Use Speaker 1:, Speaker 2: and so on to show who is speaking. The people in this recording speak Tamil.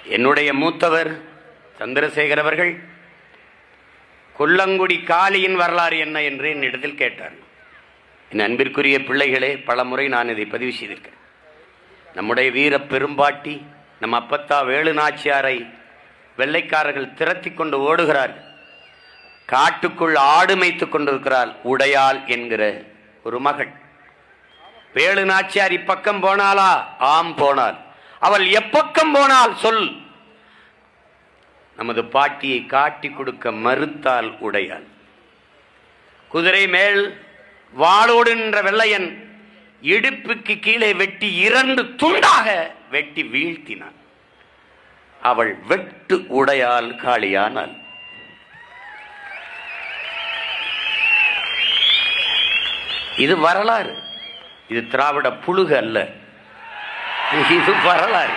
Speaker 1: என்னுடைய மூத்தவர் சந்திரசேகர் அவர்கள் கொல்லங்குடி காளியின் வரலாறு என்ன என்று என்னிடத்தில் கேட்டார். என் அன்பிற்குரிய பிள்ளைகளே, பல முறை நான் இதை பதிவு செய்திருக்கேன். நம்முடைய வீர பெரும்பாட்டி நம் அப்பத்தா வேலு நாச்சியாரை வெள்ளைக்காரர்கள் திரட்டி கொண்டு ஓடுகிறார்கள். காட்டுக்குள் ஆடு மேய்த்து கொண்டிருக்கிறாள் உடையாள் என்கிற ஒரு மகள். வேலு நாச்சியார் இப்பக்கம் போனாளா? ஆம், போனாள். அவள் எப்பக்கம் போனால் சொல். நமது பாட்டியை காட்டி கொடுக்க மறுத்தால் உடையாள். குதிரை மேல் வாளோடு நின்ற வெள்ளையன் இடுப்புக்கு கீழே வெட்டி 2 துண்டாக வெட்டி வீழ்த்தினான். அவள் வெட்டு உடையாள் காளியானாள். இது வரலாறு. இது திராவிட புழுகு அல்ல, இது வரலாறு.